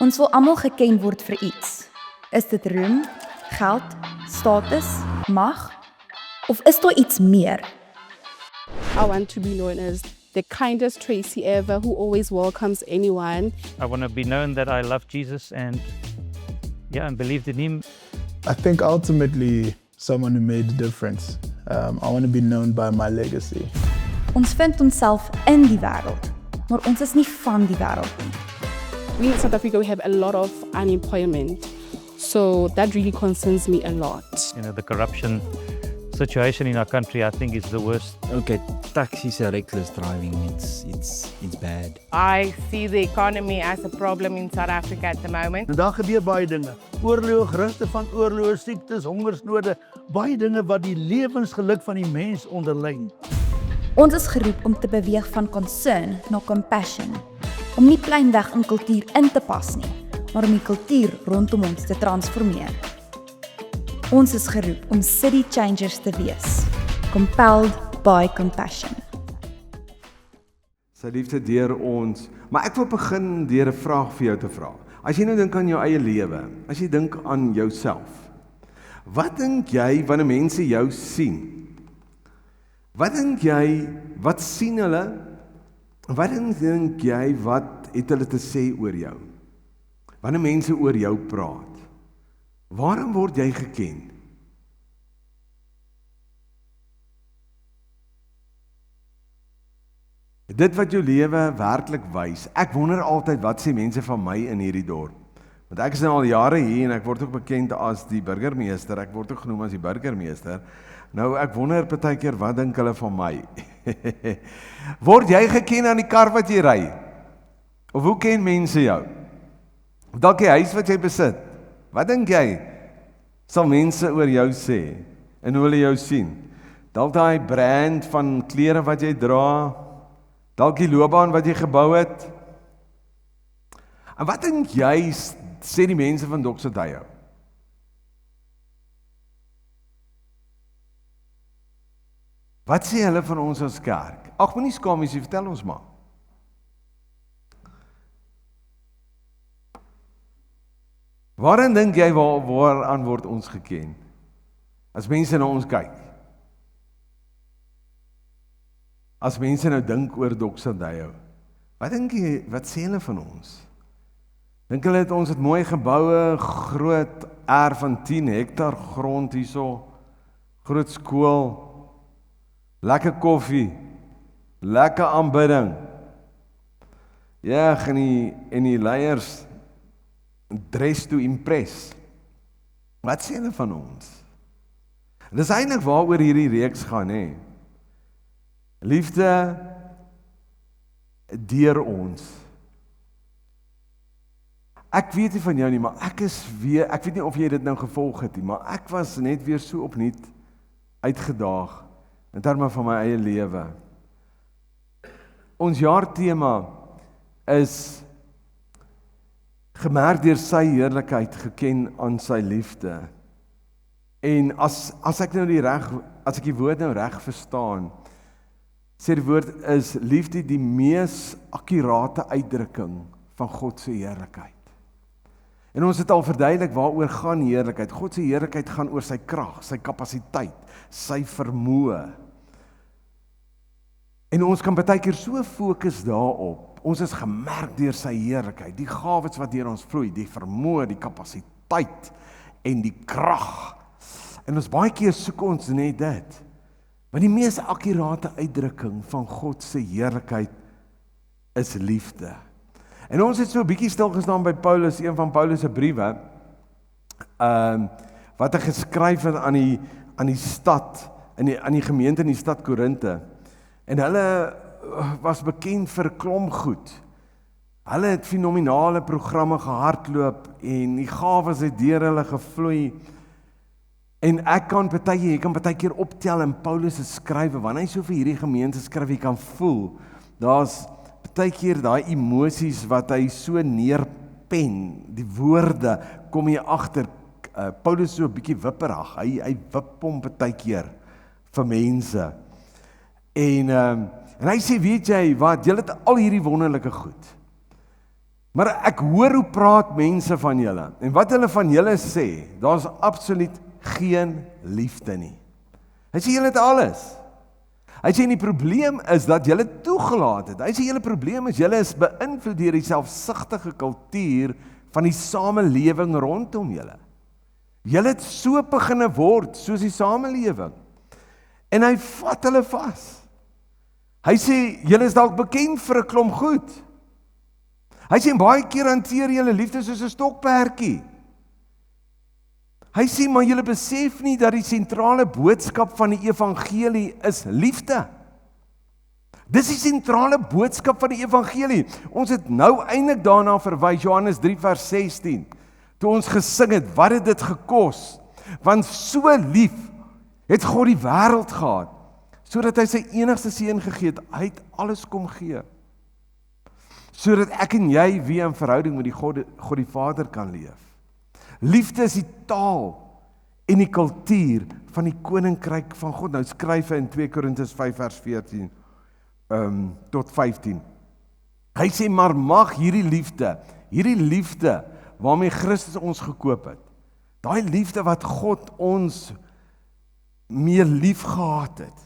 Ons wil almal geken word vir iets. Is dit roem, geld, status, mag? Of is daar iets meer? I want to be known as the kindest Tracy ever, who always welcomes anyone. I want to be known that I love Jesus and believed in him. I think ultimately someone who made a difference. I want to be known by my legacy. Ons vind onsself in die wêreld, maar ons is nie van die wêreld nie. We in South Africa, we have a lot of unemployment. So that really concerns me a lot. The corruption situation in our country, I think, is the worst. Okay, taxis are reckless driving. It's bad. I see the economy as a problem in South Africa at the moment. Daar gebeur baie dinge. Oorloë, gerugte van oorloë, siektes, hongersnode, baie dinge wat die lewensgeluk van die mens onderlyn. Ons is geroep om te beweeg van concern na compassion, om nie pleinweg in kultuur in te pas nie, maar om die kultuur rondom ons te transformeer. Ons is geroep om city changers te wees, compelled by compassion. Sy liefde deur ons, maar ek wil begin deur 'n vraag vir jou te vra. As jy nou dink aan jou eie lewe, as jy dink aan jouself, wat dink jy wanneer mense jou sien? Wat dink jy, wat sien hulle? Wat dink jy, wat het hulle te sê oor jou? Wanneer mense oor jou praat, waarom word jy geken? Dit wat jou lewe werklik wys. Ek wonder altyd wat sê mense van my in hierdie dorp. Want ek is nou al jare hier en ek word ook bekend as die burgemeester. Ek word ook genoem as die burgemeester. Nou ek wonder partykeer wat dink hulle van my? Word jy geken aan die kar wat jy ry? Of hoe ken mense jou? Of dalk die huis wat jy besit? Wat dink jy sal mense oor jou sê en hoe hulle jou sien? Dalk daai brand van klere wat jy dra? Dalk die loopbaan wat jy gebou het? En wat dink jy sê die mense van Doxodeo? Wat sê hulle van ons as kerk? Ag, moenie skaam wees, vertel ons maar. Waarin dink jy waaraan word ons geken? As mense na ons kyk. As mense nou dink oor Doxodeo. Wat dink jy, wat sê hulle van ons? Dink hulle ons het mooi geboue, groot erf van 10 hektar grond hierso, groot skool, lekker koffie, lekker aanbidding. Ja, en die leiers dress to impress. Wat sê hulle van ons? En dis eintlik waaroor hierdie reeks gaan, hè? Liefde deur ons. Ek weet nie van jou nie, maar ek weet nie of jy dit nou gevolg het nie, maar ek was net weer so opnuut uitgedaag in terme van my eie lewe. Ons jaartema is gemerk deur sy heerlikheid, geken aan sy liefde. En as ek die woord nou reg verstaan, sê die woord is liefde die mees akkurate uitdrukking van God se heerlikheid. En ons het al verduidelik waaroor gaan heerlikheid. God se heerlikheid gaan oor sy krag, sy kapasiteit, sy vermoë. En ons kan baie keer so fokus daarop. Ons is gemerk deur sy heerlikheid, die gawes wat deur ons vloei, die vermoë, die kapasiteit en die krag. En ons baie keer soek ons net dit. Maar die mees akkurate uitdrukking van God se heerlikheid is liefde. En ons het so 'n bietjie stil gestaan by Paulus, een van Paulus se briewe, wat hy geskryf het aan die stad, aan die gemeente in die stad Korinte. En hulle was bekend vir klomp goed. Hulle het fenominale programme gehardloop en die gawes het deur hulle gevloei. En ek kan baie keer optel in Paulus se skrywe, wanneer hy so vir hierdie gemeente skryf, jy kan voel, daar's baie keer daai emosies wat hy so neerpen, die woorde, kom jy agter, Paulus so 'n bietjie wipperig, hy wip hom baie keer vir mense. En hy sê, weet jy wat, julle het al hierdie wonderlike goed. Maar ek hoor hoe praat mense van julle. En wat hulle van julle sê, daar's absoluut geen liefde nie. Hy sê julle het alles. Hy sê die probleem is dat julle toegelaat het. Hy sê julle probleem is julle is beïnvloed deur die selfsugtige kultuur van die samelewing rondom julle. Julle het so beginne word soos die samelewing. En hy vat hulle vas. Hy sê julle is dalk bekend vir 'n klomp goed. Hy sê baie keer hanteer julle liefde soos 'n stokperdjie. Hy sê maar julle besef nie dat die sentrale boodskap van die evangelie is liefde. Dis die sentrale boodskap van die evangelie. Ons het nou eintlik daarna verwys, Johannes 3 vers 16. Toe ons gesing het, wat het dit gekos? Want so lief het God die wêreld gehad, sodat hy sy enigste seun gegee het, hy het alles kom gee. Sodat ek en jy weer in verhouding met die God die Vader kan leef. Liefde is die taal en die kultuur van die koninkryk van God. Nou skryf hy in 2 Korintiërs 5 vers 14 tot 15. Hy sê, maar mag hierdie liefde waarmee Christus ons gekoop het, daai liefde wat God ons meer lief gehad het.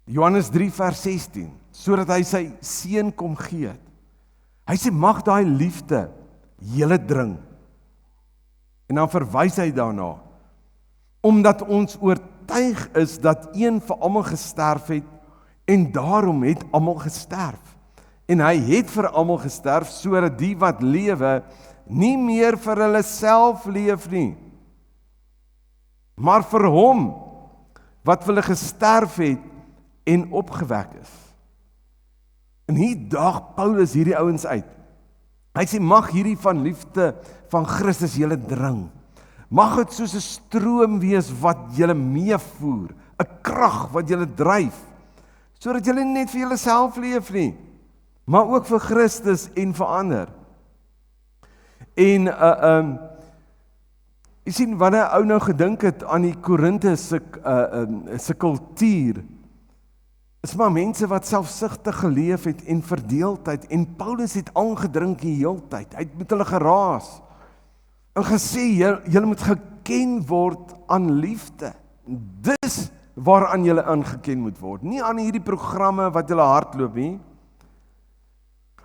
Johannes 3 vers 16, sodat hy sy seun kom gee het. Hy sê, mag daai liefde julle dring. En dan verwys hy daarna, omdat ons oortuig is dat een vir almal gesterf het, en daarom het almal gesterf. En hy het vir almal gesterf, sodat die wat lewe, nie meer vir hulle self leef nie, maar vir hom, wat vir hulle gesterf het, en opgewek is. En hier daag Paulus hierdie ouens uit. Hy sê, mag hierdie van liefde van Christus julle dring. Mag dit soos 'n stroom wees wat julle meevoer, 'n krag wat julle dryf, sodat julle nie net vir julleself leef nie, maar ook vir Christus en vir ander. En jy sien, wanneer 'n ou nou gedink het aan die Korinte se kultuur, is maar mense wat selfsugtig geleef het en verdeeldheid, en Paulus het aangedrink die heeltyd, hy het met hulle geraas, en gesê, julle moet geken word aan liefde. Dis waaraan julle aangeken moet word, nie aan hierdie programme wat julle hardloop nie.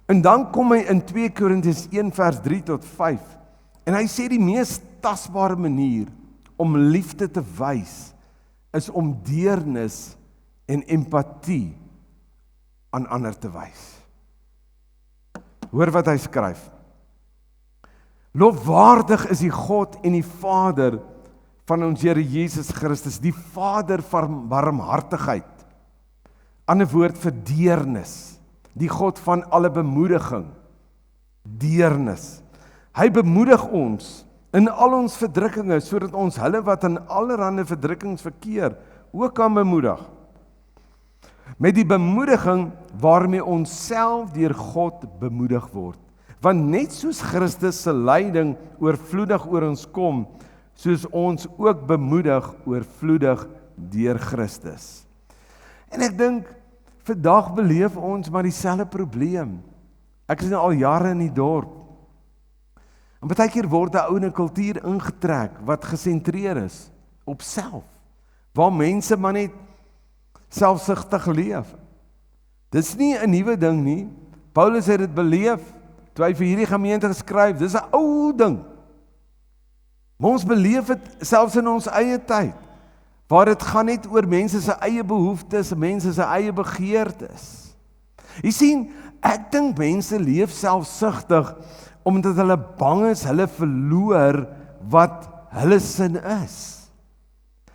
En dan kom hy in 2 Korintiërs 1 vers 3 tot 5, en hy sê die mees tasbare manier om liefde te wys, is om deernis en empatie aan ander te wys. Hoor wat hy skryf. Lofwaardig is die God en die Vader van ons Here Jesus Christus, die Vader van barmhartigheid. Ander woord vir deernis, die God van alle bemoediging, deernis. Hy bemoedig ons in al ons verdrukkinge, sodat ons hulle wat in allerhande verdrukkings verkeer, ook kan bemoedig. Met die bemoediging waarmee ons self deur God bemoedig word. Want net soos Christus se lyding oorvloedig oor ons kom, soos ons ook bemoedig oorvloedig deur Christus. En ek dink, vandag beleef ons maar dieselfde probleem. Ek is nou al jare in die dorp. En baie keer word 'n ouene kultuur ingetrek wat gesentreer is op self, waar mense maar net selfsugtig leef. Dis nie 'n nuwe ding nie. Paulus het dit beleef toe hy vir hierdie gemeente geskryf. Dis 'n ou ding. Maar ons beleef dit selfs in ons eie tyd, waar dit gaan net oor mense se eie behoeftes, mense se eie begeertes. Jy sien, ek dink mense leef selfsugtig omdat hulle bang is hulle verloor wat hulle sin is.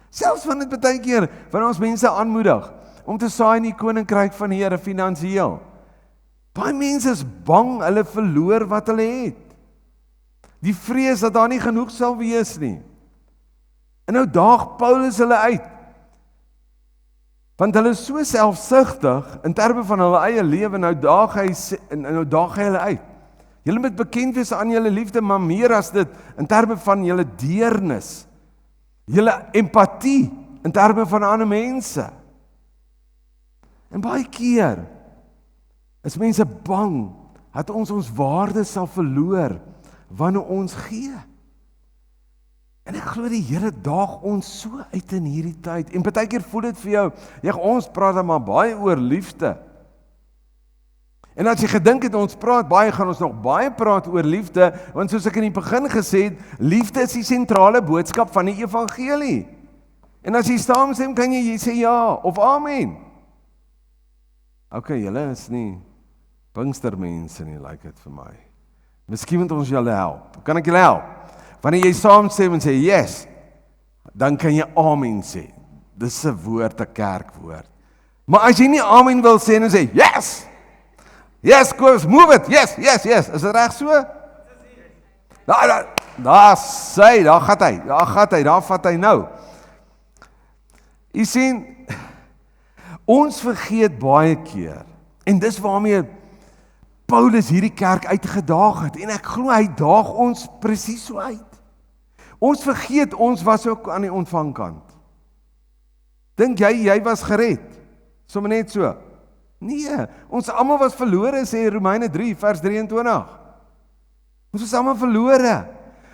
Selfs van dit baie keer, wanneer ons mense aanmoedig om te saai in die koninkryk van die Here finansiëel. Baie mense is bang hulle verloor wat hulle het. Die vrees dat daar nie genoeg sal wees nie. En nou daag Paulus hulle uit. Want hulle is so selfsugtig in terme van hulle eie lewe, nou daag hy hulle uit. Julle moet bekend wees aan julle liefde, maar meer as dit, in terme van julle deernis, julle empatie, in terme van ander mense. En baie keer is mense bang, dat ons ons waarde sal verloor wanneer ons gee. En ek glo die Here daag ons so uit in hierdie tyd. En partykeer voel dit vir jou, ons praat dan maar baie oor liefde. En as jy gedink het ons praat baie, gaan ons nog baie praat oor liefde, want soos ek in die begin gesê het, liefde is die sentrale boodskap van die evangelie. En as jy saamstem, kan jy sê ja of amen. Okay, julle is nie Pinkstermense nie, like dit vir my. Miskien moet ons julle help. Kan ek julle help? Wanneer jy saamstem en sê yes, dan kan jy amen sê. Dis 'n woord, 'n kerkwoord. Maar as jy nie amen wil sê, dan sê yes! Yes, Koos, move it. Yes. Is dit reg so? Daar vat hy nou. Jy sien, ons vergeet baie keer, en dis waarmee Paulus hierdie kerk uitgedaag het, en ek glo hy daag ons presies so uit. Ons vergeet, ons was ook aan die ontvangkant. Dink jy was gered? Sommige net so. Nee, ons almal was verlore, sê Romeine 3 vers 23. Ons was almal verlore.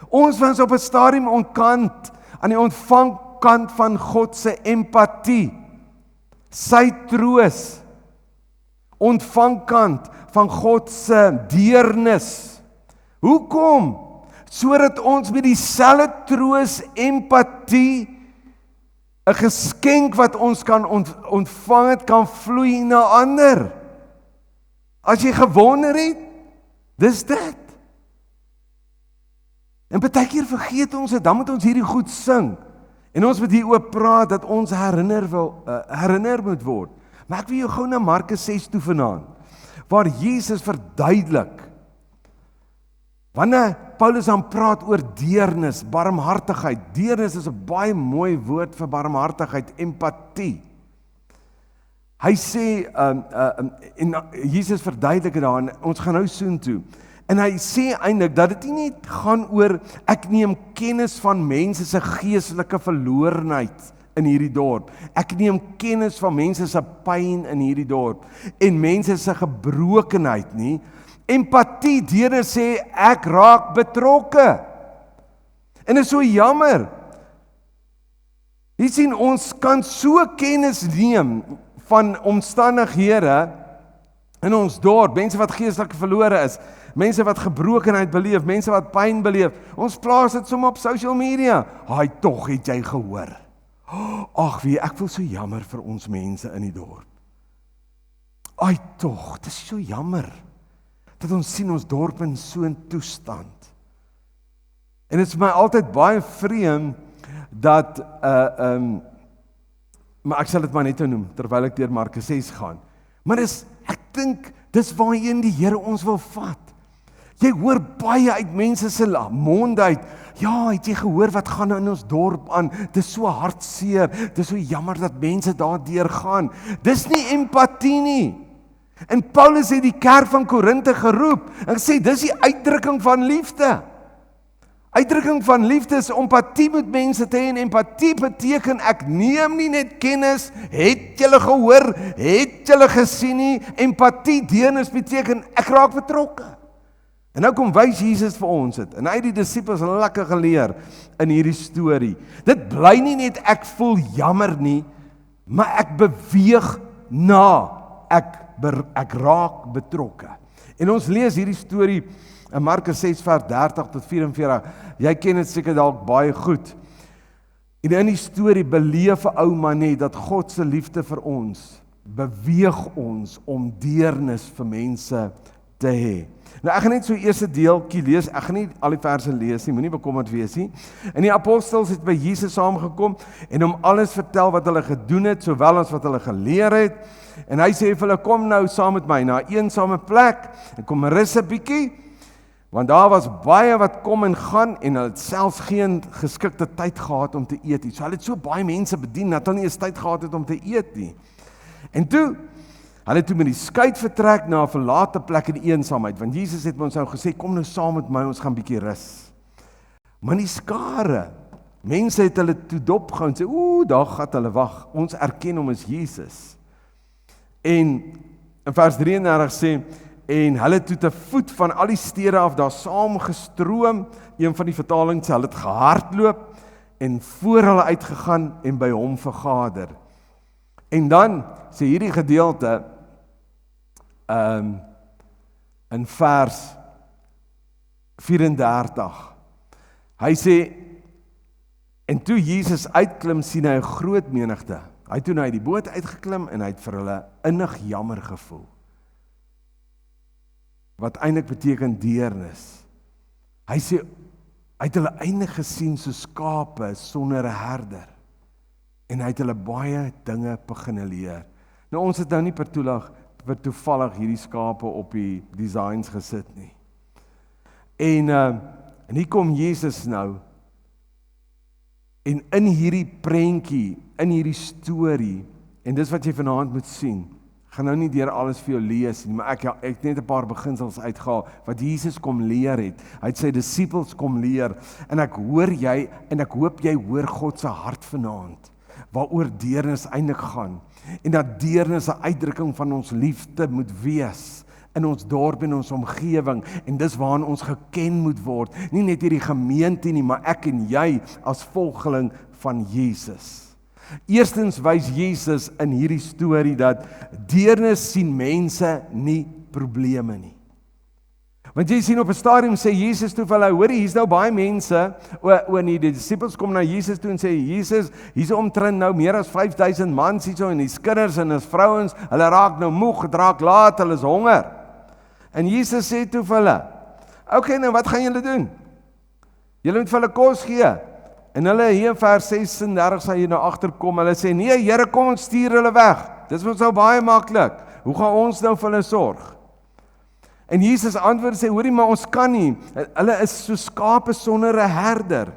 Ons was op 'n stadium ontkant, aan die ontvangkant van God se empatie, sy troos, ontvangkant van God se deernis. Hoekom? Sodat ons met dieselfde troos, empatie, 'n geskenk wat ons kan ontvang het, kan vloei na ander. As jy gewonder het, dis dit. En partykeer vergeet ons dit, dan moet ons hierdie goed sing. En ons moet hieroor praat, dat ons herinner moet word. Maar ek wil jou gou na Markus 6 toe vanaand, waar Jesus verduidelik, wanneer Paulus dan praat oor deernis, barmhartigheid. Deernis is 'n baie mooi woord vir barmhartigheid, empatie. Hy sê, en Jesus verduidelik dit daar, en ons gaan nou soontoe. En hy sê eintlik dat dit nie net gaan oor, ek neem kennis van mense se geestelike verlorenheid in hierdie dorp. Ek neem kennis van mense se pyn in hierdie dorp, en mense se gebrokenheid nie. Empatie, deurne sê, ek raak betrokke. En dit is so jammer. Jy sien, ons kan so kennis neem van omstandighede in ons dorp, mense wat geestelik verlore is, mense wat gebrokenheid beleef, mense wat pyn beleef. Ons plaas dit sommer op social media. Haai, tog het jy gehoor. Ag, ek voel so jammer vir ons mense in die dorp. Ai, tog, dit is so jammer dat ons sien ons dorp in so 'n toestand. En dit is my altyd baie vreemd dat maar ek sal dit maar net noem terwyl ek deur Markus 6 gaan. Maar ek dink dis waarheen die Here ons wil vat. Jy hoor baie uit mense se mond uit. Ja, het jy gehoor wat gaan in ons dorp aan? Dis so hartseer. Dis so jammer dat mense daardeur gaan. Dis nie empatie nie. En Paulus het die kerk van Korinthe geroep en gesê dis die uitdrukking van liefde. Uitdrukking van liefde is empatie met mense te hê, en empatie beteken ek neem nie net kennis, het julle gehoor, het julle gesien nie. Empatie, deernis beteken ek raak betrokke. En nou kom wys Jesus vir ons dit. En hy het die disippels lekker geleer in hierdie storie. Dit bly nie net ek voel jammer nie, maar ek beweeg na, ek raak betrokke. En ons lees hierdie storie in Markus 6 vers 30 tot 44. Jy ken dit seker dalk baie goed. En in die storie beleef 'n ou man net dat God se liefde vir ons beweeg ons om deernis vir mense te hê. Nou ek gaan net so eerste deeltjie lees, ek gaan nie al die verse lees nie, moenie bekommerd wees nie. En die apostels het by Jesus saamgekom en hom alles vertel wat hulle gedoen het, sowel as wat hulle geleer het. En hy sê vir hulle, kom nou saam met my na 'n eensame plek, en kom rus 'n bietjie, want daar was baie wat kom en gaan, en hulle het selfs geen geskikte tyd gehad om te eet nie. So hulle het so baie mense bedien, dat hulle nie eens tyd gehad het om te eet nie. En toe, hulle het toe met die skuit vertrek na 'n verlate plek in die eensaamheid, want Jesus het ons nou gesê, kom nou saam met my, ons gaan bietjie rus. Maar die skare, mense het hulle toe dopgehou en sê, daar gaan hulle wag, ons erken hom as Jesus. En in vers 33 sê, en hulle toe te voet van al die stede af daar saamgestroom, een van die vertalings sê hulle het gehardloop en voor hulle uitgegaan en by hom vergader. En dan sê hierdie gedeelte in vers 34. Hy sê, en toe Jesus uitklim, sien hy 'n groot menigte. Hy het toe uit die boot uitgeklim en hy het vir hulle innig jammer gevoel. Wat eintlik beteken deernis. Hy sê, hy het hulle eindig gesien so skape sonder 'n herder. En hy het hulle baie dinge begin leer. Nou ons het nou nie per toevallig hierdie skape op die designs gesit nie. En hier kom Jesus nou, en in hierdie prentjie, in hierdie storie, en dis wat jy vanaand moet sien, gaan nou nie deur alles vir jou lees nie, maar ek het net 'n paar beginsels uitgehaal, wat Jesus kom leer het. Hy het sy disippels kom leer, en ek hoop jy hoor God se hart vanaand, waaroor deernis eintlik gaan, en dat deernis 'n uitdrukking van ons liefde moet wees, in ons dorp en ons omgewing, en dis waarin ons geken moet word, nie net hierdie gemeente nie, maar ek en jy as volgeling van Jesus. Eerstens wys Jesus in hierdie storie dat deernis sien mense nie probleme nie. Want jy sien op 'n stadium sê Jesus toe vir hulle, hoorie, hier's nou baie mense, die disippels kom na Jesus toe en sê, Jesus, hier's omtrent nou meer as 5000 mans hierso, en die kinders en die vrouens, hulle raak nou moeg, het raak laat, hulle is honger. En Jesus sê toe vir hulle, okay, nou wat gaan julle doen? Julle moet vir hulle kos gee. En hulle hier in vers 36 sal jy nou agterkom, hulle sê, nee Here, kom ons stuur hulle weg. Dis ons nou baie maklik. Hoe gaan ons nou vir hulle sorg? En Jesus antwoord sê, hoorie, maar ons kan nie. Hulle is so skape sonder 'n herder.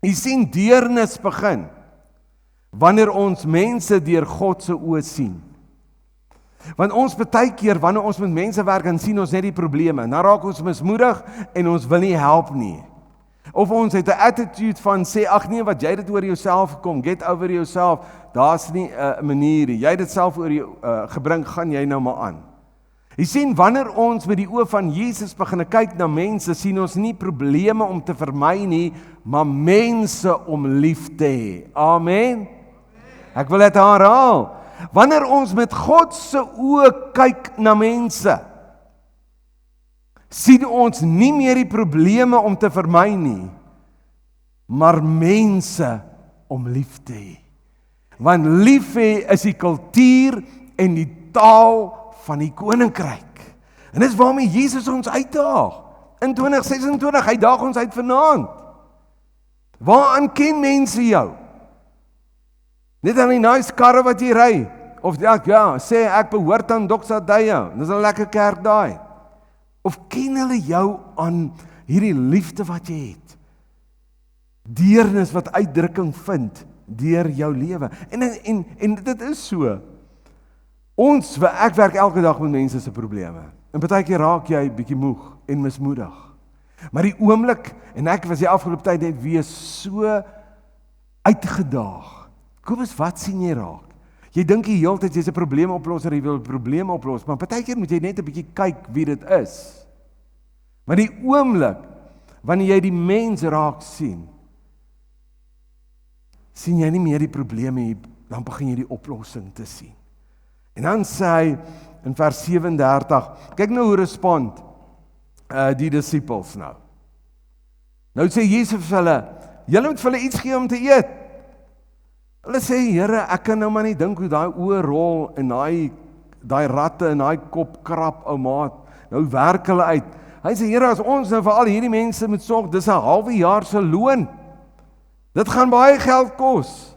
Jy sien deernis begin wanneer ons mense deur God se oë sien. Want ons baie keer, wanneer ons met mense werk, dan sien ons net die probleme. Dan raak ons mismoedig en ons wil nie help nie. Of ons het 'n attitude van sê, ag nee, wat jy dit oor jouself kom, get over yourself, daar's nie 'n manier, jy het dit self oor jou gebring, gaan jy nou maar aan. Jy sien, wanneer ons met die oë van Jesus begin kyk na mense, sien ons nie probleme om te vermy nie, maar mense om lief te hê. Amen. Ek wil dit herhaal. Wanneer ons met God se oë kyk na mense, sien ons nie meer die probleme om te vermy nie, maar mense om lief te hê. Want lief hê is die kultuur en die taal van die koninkryk. En dis waarmee Jesus ons uitdaag. In 2026, hy daag ons uit vanaand. Waaraan ken mense jou? Net aan die nice karre wat jy ry? Of ja, sê ek behoort aan Doxa Daya, dis 'n lekker kerk daai. Of ken hulle jou aan hierdie liefde wat jy het? Deernis wat uitdrukking vind deur jou lewe. En dit is so. Ek werk elke dag met mense se probleme. En baie keer raak jy bietjie moeg en mismoedig. Maar die oomblik, en ek was die afgelope tyd net weer so uitgedaag. Kobus, wat sien jy raak? Jy dink die hele tyd jy's 'n probleemoplosser, jy wil 'n probleem oplos, maar baie keer moet jy net 'n bietjie kyk wie dit is. Maar die oomblik wanneer jy die mens raak sien jy nie meer die probleme hier, dan begin jy die oplossing te sien. En dan sê hy in vers 37, kyk nou hoe respond die disippels nou. Nou sê Jesus vir hulle, julle moet vir hulle iets gee om te eet. Hulle sê, Here, ek kan nou maar nie dink hoe daai oë rol en daai ratte en daai kop krap, ou maat, nou werk hulle uit. Hy sê, Here, as ons nou vir al hierdie mense moet sorg, dis 'n halwe jaar se loon. Dit gaan baie geld kos.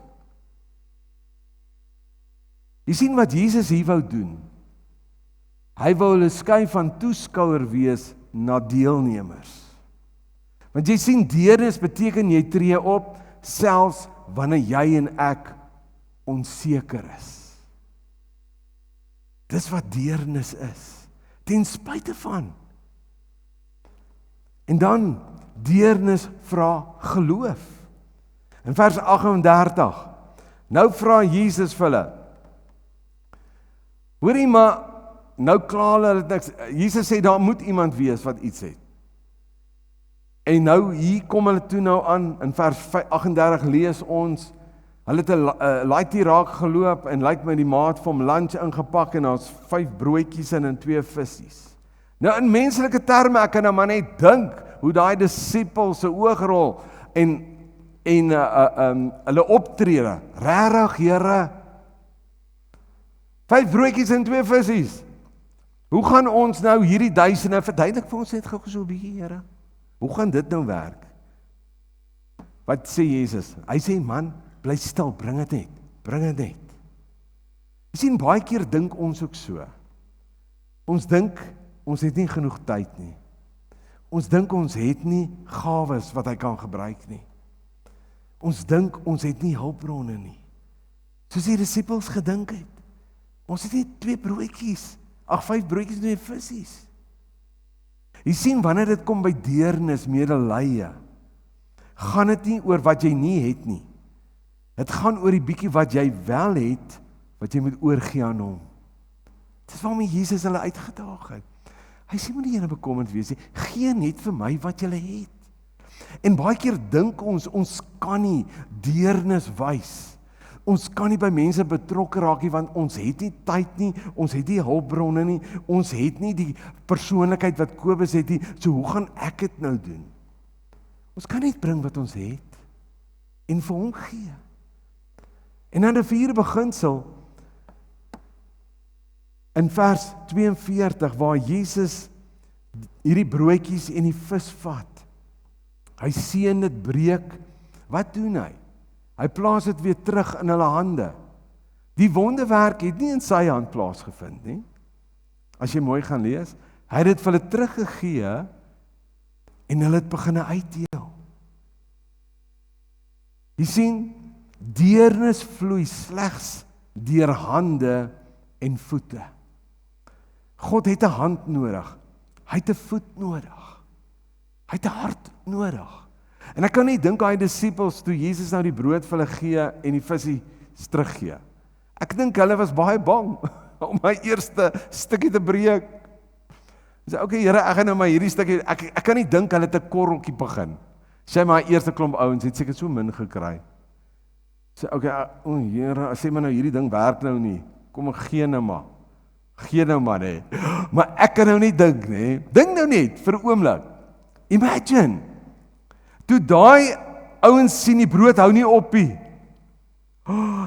Jy sien wat Jesus hier wou doen. Hy wou hulle skei van toeskouer wees na deelnemers. Want jy sien, deernis beteken jy tree op, selfs wanneer jy en ek onseker is. Dis wat deernis is, ten spyte van. En dan, deernis vra geloof. In vers 38, nou vra Jesus vir hulle, hoorie, maar nou kla hulle niks. Jesus sê, daar moet iemand wees wat iets het. En nou, hier kom hulle toe nou aan, in vers 38 lees ons, hulle het 'n laaitie raak geloop, en lyk my die maat vir hom lunch ingepak, en daar's 5 broodjies en 2 vissies. Nou in menslike terme, ek kan nou maar net dink, hoe daai disippels se oogrol, en hulle optrede, regtig Here, 5 broodjies en 2 vissies, hoe gaan ons nou hierdie duisende, verduidelik vir ons net gou so 'n bietjie, Here, hoe gaan dit nou werk? Wat sê Jesus? Hy sê, man, bly stil, bring dit net. Jy sien, baie keer dink ons ook so. Ons dink, ons het nie genoeg tyd nie. Ons dink, ons het nie gawes wat hy kan gebruik nie. Ons dink, ons het nie hulpbronne nie. Soos die disippels gedink het. Ons het net 2 broodjies, 5 broodjies en 2 vissies. Jy sien, wanneer dit kom by deernis, medelee, gaan dit nie oor wat jy nie het nie. Dit gaan oor die bietjie wat jy wel het, wat jy moet oorgee aan hom. Dis waarom Jesus hulle uitgedaag het. Hy sê, moenie julle bekommerd wees nie, gee net vir my wat julle het. En baie keer dink ons kan nie deernis wys. Ons kan nie by mense betrokke raak nie, want ons het nie tyd nie, ons het nie hulpbronne nie, ons het nie die persoonlikheid wat Kobus het nie, so hoe gaan ek dit nou doen? Ons kan net bring wat ons het, en vir hom gee. En dan 'n 4 beginsel, in vers 42, waar Jesus hierdie broodjies en die vis vat, hy seën dit, breek, wat doen hy? Hy plaas dit weer terug in hulle hande. Die wonderwerk het nie in sy hand plaasgevind nie. As jy mooi gaan lees, hy het dit vir hulle teruggegee, en hulle het begin uitdeel. Jy sien, deernis vloei slegs deur hande en voete. God het 'n hand nodig, hy het 'n voet nodig, hy het 'n hart nodig. En ek kan nie dink aan die disippels toe Jesus nou die brood vir hulle gee en die visie teruggee. Ek dink hulle was baie bang om my eerste stukkie te breek. Hulle sê, okay, Here, ek gaan nou maar hierdie stukkie, ek kan nie dink hulle het 'n korreltjie begin. Sê maar eerste klomp ouens het seker so min gekry. Sê, okay, Here, sê maar nou hierdie ding werk nou nie. Kom ek gee nou maar. Gee nou maar net. Maar ek kan nou nie dink nie. Dink nou net vir 'n oomblik. Imagine. Toe daai ouens sien die brood hou nie op nie.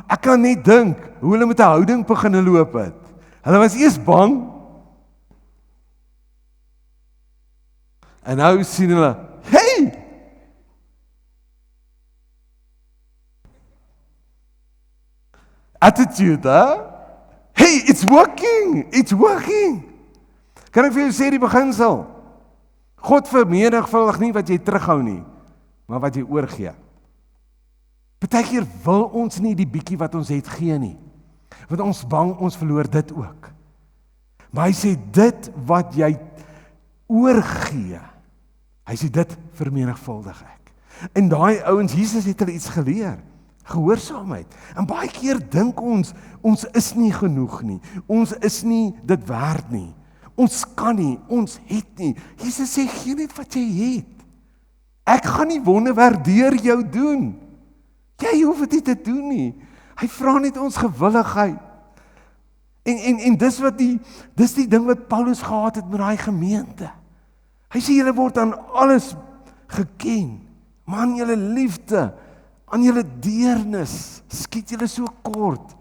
Ek kan net dink hoe hulle met 'n houding begin loop het. Hulle was eers bang. En nou sien hulle, hey! Attitude, hè? Hey, it's working! It's working! Kan ek vir jou sê die beginsel? God vermenigvuldig nie wat jy terughou nie, maar wat jy oorgee. Partykeer wil ons nie die bietjie wat ons het gee nie, want ons bang ons verloor dit ook. Maar hy sê dit wat jy oorgee, hy sê dit vermenigvuldig ek. En daai ouens, Jesus het hulle iets geleer, gehoorsaamheid. En baie keer dink ons is nie genoeg nie, ons is nie dit werd nie, ons kan nie, ons het nie. Jesus sê, gee net wat jy het. Ek gaan nie wonderwerk deur jou doen. Jy hoef dit nie te doen nie. Hy vra net ons gewilligheid. En dis die ding wat Paulus gehad het met daai gemeente. Hy sê, julle word aan alles geken, maar aan julle liefde, aan julle deernis, skiet julle so kort,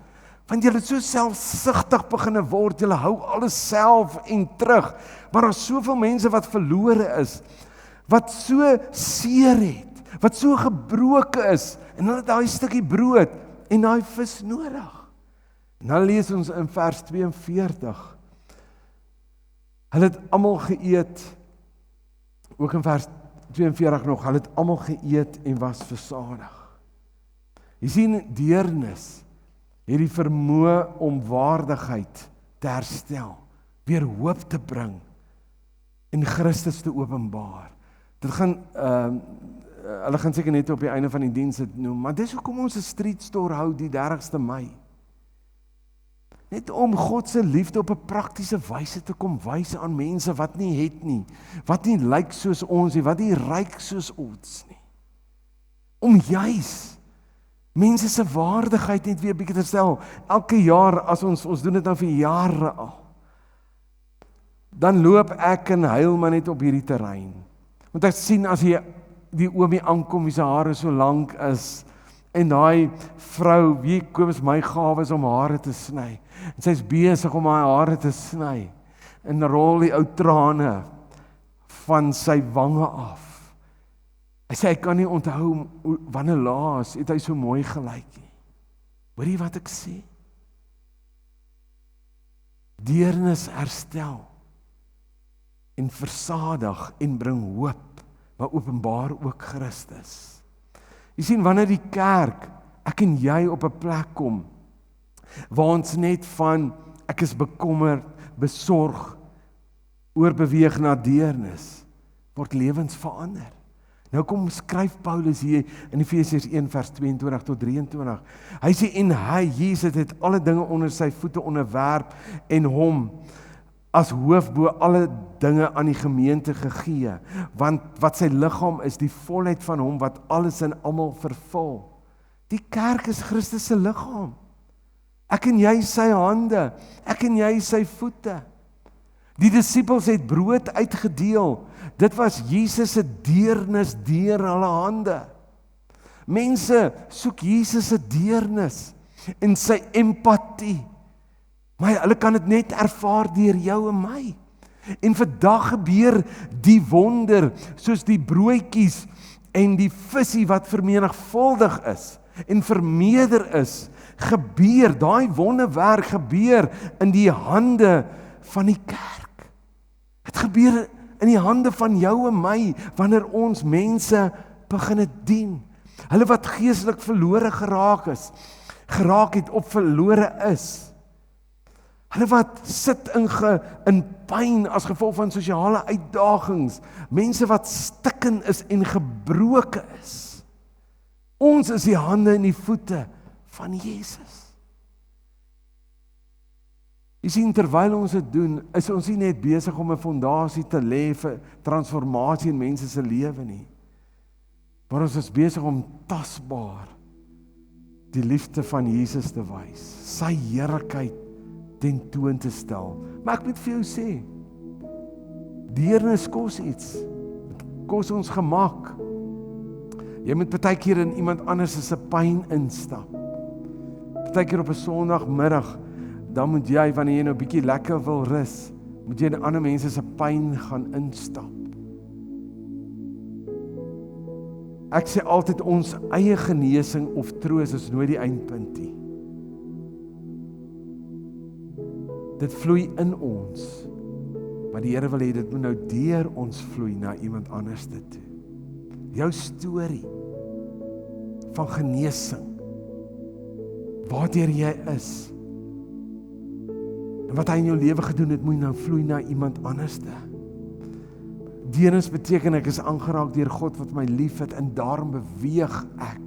want julle het so selfsugtig begin word, julle hou alles self en terug, maar daar is soveel mense wat verlore is, wat so seer het, wat so gebroken is, en hulle het daai stukkie brood, en daai vis nodig. En dan lees ons in vers 42, hulle het almal geëet, ook in vers 42 nog, hulle het almal geëet en was versadig. Jy sien, deernis het die vermoë om waardigheid te herstel, weer hoop te bring, en Christus te openbaar. Dit gaan, hulle gaan seker net op die einde van die diens dit noem, maar dis hoekom ons 'n street store hou die 30ste Mei. Net om God se liefde op 'n praktiese wyse te kom wys aan mense wat nie het nie, wat nie lyk soos ons nie, wat nie ryk soos ons nie. Om juis mense se waardigheid net weer bietjie te stel. Elke jaar as ons doen dit nou vir jare al. Dan loop ek en huil maar net op hierdie terrein. Want ek sien as die oomie aankom wie se hare so lank is en daai vrou, wie Kobus my gawe is om hare te sny. En sy's besig om haar hare te sny en rol die ou trane van sy wange af. Hy sê, ek kan nie onthou wanneer laas het hy so mooi gelyk nie. Hoor jy wat ek sê? Deernis herstel en versadig en bring hoop, maar openbaar ook Christus. Jy sien, wanneer die kerk, ek en jy op 'n plek kom, waar ons net van, ek is bekommerd, besorg, oorbeweeg na deernis, word lewens verander. Nou kom skryf Paulus hier in Efesiërs 1 vers 22 tot 23. Hy sê, en hy, Jesus, het alle dinge onder sy voete onderwerp en hom as hoof bo alle dinge aan die gemeente gegee, want wat sy liggaam is, die volheid van hom wat alles en almal vervul. Die kerk is Christus se liggaam. Ek en jy sy hande, ek en jy sy voete. Die disippels het brood uitgedeel. Dit was Jesus se deernis deur hulle hande. Mense soek Jesus se deernis en sy empatie. Maar hulle kan dit net ervaar deur jou en my. En vandag gebeur die wonder, soos die broodjies en die visie wat vermenigvuldig is en vermeerder is, gebeur, daai wonderwerk gebeur in die hande van die kerk. Het gebeur in die hande van jou en my, wanneer ons mense begin dien. Hulle wat geestelik verlore geraak het of verlore is. Hulle wat sit in pyn as gevolg van sosiale uitdagings, mense wat stikken is en gebroken is. Ons is die hande en die voete van Jesus. Jy sien, terwyl ons dit doen, is ons nie net besig om 'n fondasie te lê vir transformasie in mense se lewe nie. Maar ons is besig om tasbaar die liefde van Jesus te wys, sy heerlikheid tentoon te stel. Maar ek moet vir jou sê, deernis kos iets. Dit kos ons gemak. Jy moet partykeer in iemand anders se pyn instap. Partykeer op 'n Sondagmiddag, dan moet jy, wanneer jy nou 'n bietjie lekker wil rus, moet jy in ander mense se pyn gaan instap. Ek sê altyd, ons eie genesing of troos is nooit die eindpunt nie. Dit vloei in ons, maar die Here wil hê dit moet nou deur ons vloei na iemand anders toe. Jou storie van genesing, waardeur jy is, en wat hy in jou lewe gedoen het, moet nou vloei na iemand anders toe. Deernis beteken ek is aangeraak deur God wat my lief het, en daarom beweeg ek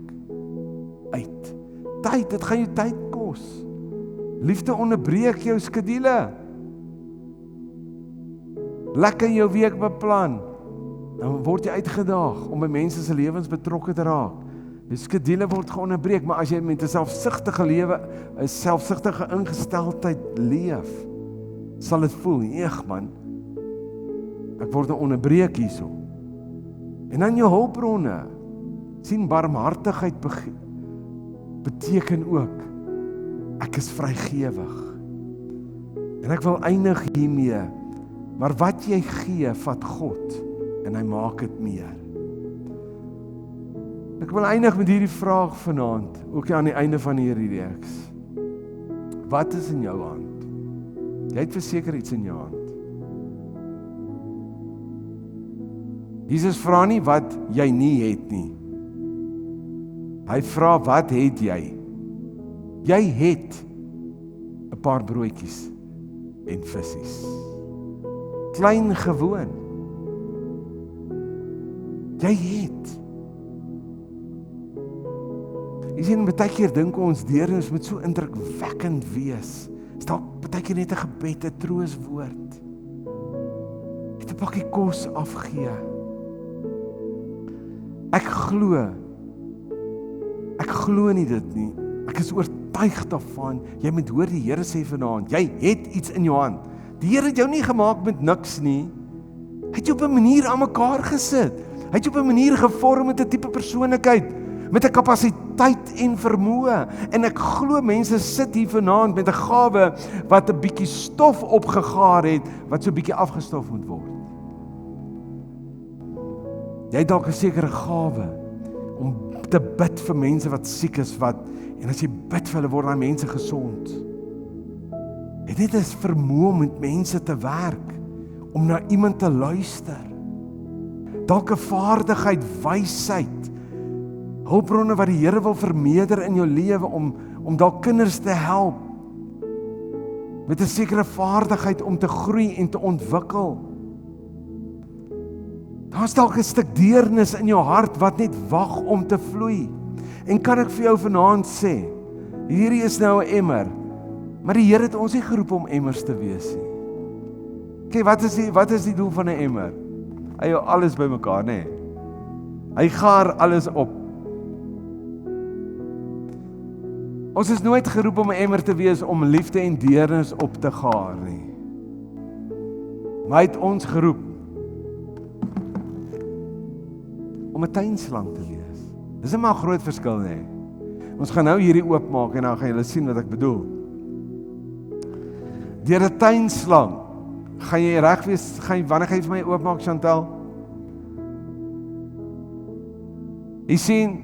uit. Tyd, dit gaan jou tyd kos. Liefde onderbreek jou skedule. Lekker jou week beplan. Dan word jy uitgedaag om by mense se lewens betrokke te raak. Die skedule word geonderbreek, maar as jy met 'n selfsugtige lewe, 'n selfsugtige ingesteldheid leef, sal dit voel, eeg man, ek word nou onderbreek hierso. En dan jou hulpbronne, sien, barmhartigheid beteken ook, ek is vrygewig. En ek wil eindig hiermee, maar wat jy gee, vat God, en hy maak dit meer. Ek wil eindig met hierdie vraag vanaand, ook aan die einde van hierdie reeks. Wat is in jou hand? Jy het verseker iets in jou hand. Jesus vra nie wat jy nie het nie. Hy vra, wat het jy? Jy het 'n paar broodjies en visies. Klein gewoon. Jy het. Jy sien, baie keer dink ons deernis moet so indrukwekkend wees. Is dalk partykeer net 'n gebed, 'n troostwoord. Net 'n pakkie kos afgee. Ek glo nie dit nie. Ek is oortuig daarvan. Jy moet hoor die Here sê vanaand, jy het iets in jou hand. Die Here het jou nie gemaak met niks nie. Hy het jou op 'n manier aan mekaar gesit. Hy het jou op 'n manier gevorm met 'n tipe persoonlikheid, met 'n kapasiteit en vermoë. En ek glo mense sit hier vanaand met 'n gawe wat 'n bietjie stof opgegaar het, wat so 'n bietjie afgestof moet word. Jy het dalk 'n sekere gawe om te bid vir mense wat siek is, en as jy bid vir hulle, word daai mense gesond. Jy het net 'n vermoë om met mense te werk, om na iemand te luister. Dalk 'n vaardigheid, wysheid, hulpbronne wat die Here wil vermeerder in jou lewe, om dalk kinders te help, met 'n sekere vaardigheid om te groei en te ontwikkel. Daar's dalk 'n stuk deernis in jou hart wat net wag om te vloei. En kan ek vir jou vanaand sê, hierdie is nou 'n emmer, maar die Here het ons nie geroep om emmers te wees nie. Kyk, wat is die doel van 'n emmer? Hy hou alles bymekaar, nê? Hy gaar alles op. Ons is nooit geroep om 'n emmer te wees om liefde en deernis op te gaar nie. Maar hy het ons geroep om 'n tuinslang te wees. Dis 'n maar groot verskil, nê? Ons gaan nou hierdie oopmaak en dan gaan julle sien wat ek bedoel. Deur 'n tuinslang gaan jy reg wees, wanneer gaan jy vir my oopmaak, Chantal? Jy sien,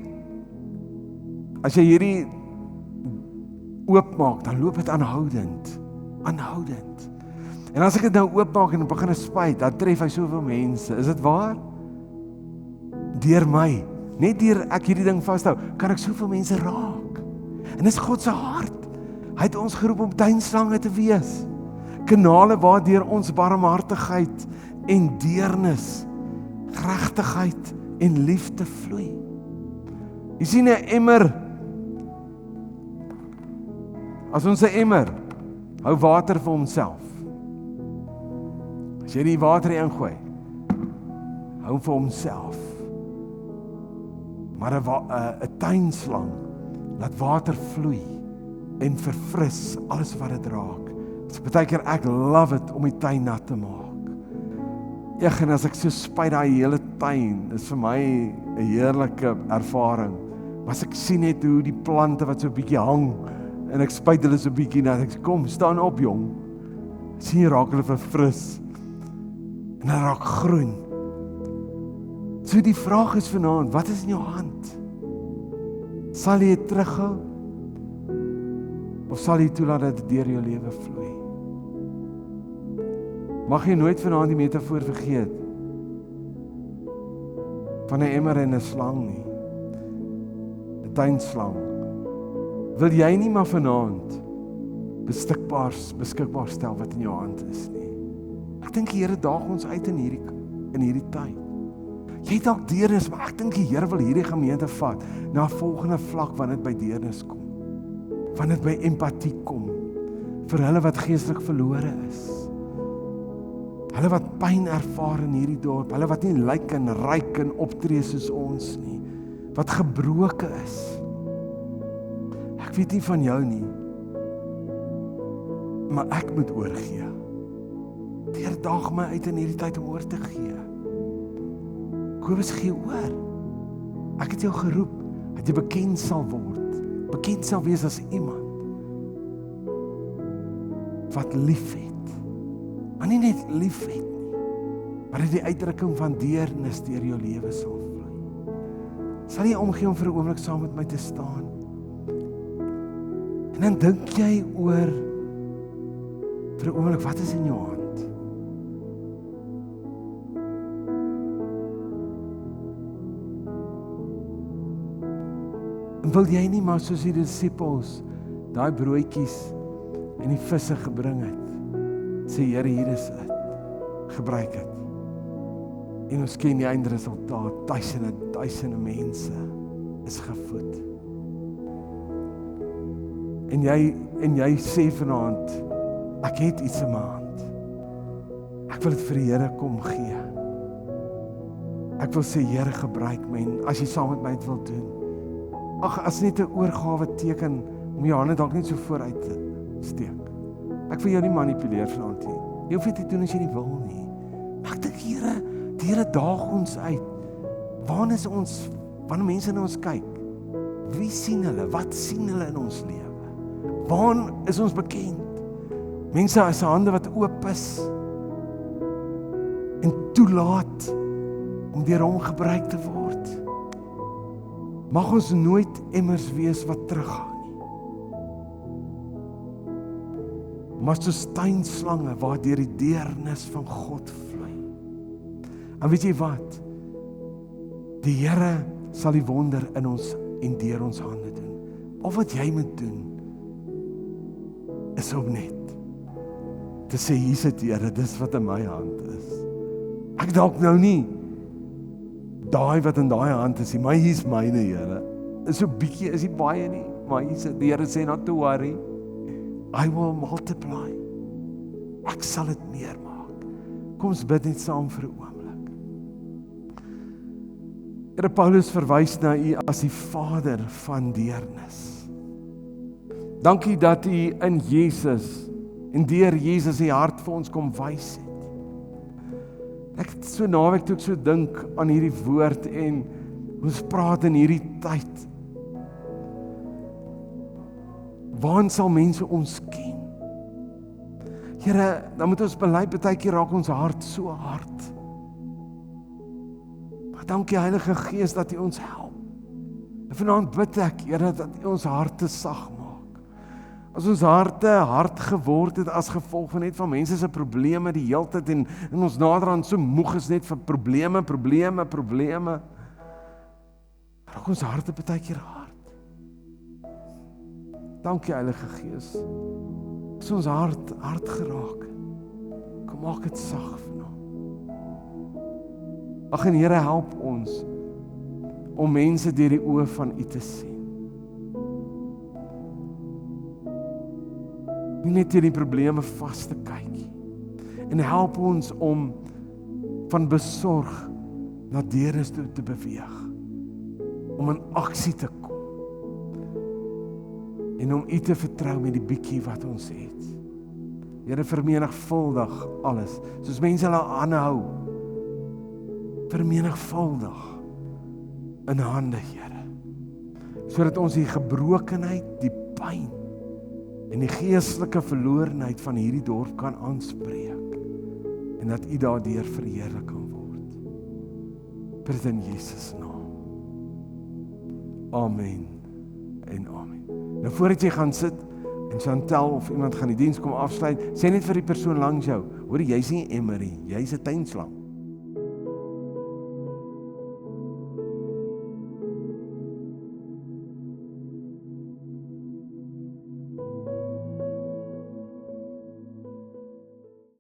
as jy hierdie oopmaak, dan loop dit aanhoudend. En as ek dit nou oopmaak en begin spuit, dan tref hy soveel mense. Is dit waar? Deur my, net deur ek hierdie ding vashou, kan ek soveel mense raak. En dis God se hart. Hy het ons geroep om tuinslange te wees. Kanale waardeur ons barmhartigheid en deernis, geregtigheid en liefde vloei. Jy sien 'n emmer. As ons 'n emmer hou water vir homself. As jy die water ingooi, hou vir homself. Maar 'n tuinslang laat water vloei en verfris alles wat dit raak. So partykeer ek love it om die tuin nat te maak. En as ek so spuit daai hele tuin, is vir my 'n heerlike ervaring. Maar as ek sien net hoe die plante wat so 'n bietjie hang en ek spuit hulle so 'n bietjie, dan ek sê, kom, staan op jong. Sien jy raak hulle verfris en hulle raak groen. So die vraag is vanaand, wat is in jou hand? Sal jy dit terughou? Of sal jy toelaat dat dit deur jou lewe vloei? Mag jy nooit vanaand die metafoor vergeet van 'n emmer en 'n slang nie. 'n Tuinslang. Wil jy nie maar vanaand beskikbaar stel wat in jou hand is nie? Ek dink die Here daag ons uit in hierdie tyd. Jy het dalk deernis, maar ek dink die Here wil hierdie gemeente vat na 'n volgende vlak wanneer dit by deernis kom. Wanneer dit by empatie kom vir hulle wat geestelik verlore is. Hulle wat pyn ervaar in hierdie dorp, hulle wat nie lyk en ryk en optree soos ons nie, wat gebroke is. Ek weet nie van jou nie, maar ek moet oorgee. Die Here daag my uit in hierdie tyd om oor te gee. Kobus, gee oor. Ek het jou geroep, dat jy bekend sal word, bekend sal wees as iemand wat lief het. Maar nie net lief het nie, maar dit die uitdrukking van deernis deur jou lewe sal vloei. Sal jy omgee om vir 'n oomblik saam met my te staan? En dan dink jy oor vir 'n oomblik, wat is in jou hand? En wil jy nie maar soos die disippels daai broodjies en die visse gebring het, sê Here, hier is dit, gebruik dit. En ons ken die eindresultaat, duisende mense is gevoed. En jy sê vanaand, Ek het iets in my hand. Ek wil dit vir die Here kom gee. Ek wil sê, Here, gebruik my, en as jy saam met my dit wil doen, as net 'n oorgawe teken, om jou hande dalk net so vooruit te steek. Ek wil jou nie manipuleer vanaand nie. Jy hoef dit te doen as jy nie wil nie. Maar ek dink, Here, die Here daag ons uit. Waar is ons, wanneer mense na ons kyk? Wie sien hulle? Wat sien hulle in ons lewe? Waar is ons bekend? Mense as hande wat oop is en toelaat om deur hom gebruik te word. Mag ons nooit emmers wees wat teruggaan nie. Maar soos tuinslange waar deur die deernis van God vloei. En weet jy wat? Die Here sal die wonder in ons en deur ons hande doen. Al wat jy moet doen, is om net te sê, hier sit Here, dis wat in my hand is. Ek dalk nou nie daai wat in daai hand is, maar hier's myne, Here. Is so bietjie, is nie baie nie, maar hier sit die Here sê, not to worry, I will multiply. Ek sal dit meer maak. Kom ons bid net saam vir 'n oomblik. Here, Paulus verwys na U as die Vader van deernis. Dankie dat U in Jesus en deur Jesus die hart vir ons kom wys het. Ek het so naweek toe ek so dink aan hierdie woord en ons praat in hierdie tyd. Waarin sal mense ons ken? Here, dan moet ons bely, partykeer raak ons hart so hard. Maar dankie Heilige Gees dat U ons help. En vanaand bid ek, Here, dat U ons harte sag maak. As ons harte hard geword het as gevolg van net van mense se probleme die hele tyd en ons naderhand so moeg is net vir probleme. Raak ons harte partykeer hard. Dankie Heilige Gees. As ons hart geraak. Kom maak dit sag vanaand. Ag en Here, help ons om mense deur die oë van U te sien. Nie net teen die probleme vas te kyk nie. En help ons om van besorg na deernis toe te beweeg. Om in aksie te kom. En om U te vertrou met die bietjie wat ons het. Here, vermenigvuldig alles. Soos mense hulle aanhou. Vermenigvuldig in hande, Here. Sodat ons die gebrokenheid, die pyn en die geestelike verlorenheid van hierdie dorp kan aanspreek. En dat U daardeur verheerlik kan word. Bid in Jesus naam. Amen en amen. Nou voordat jy gaan sit en Chantel of iemand gaan die diens kom afsluit, sê net vir die persoon langs jou, hoor, jy's nie Emery, jy's 'n tuinslang.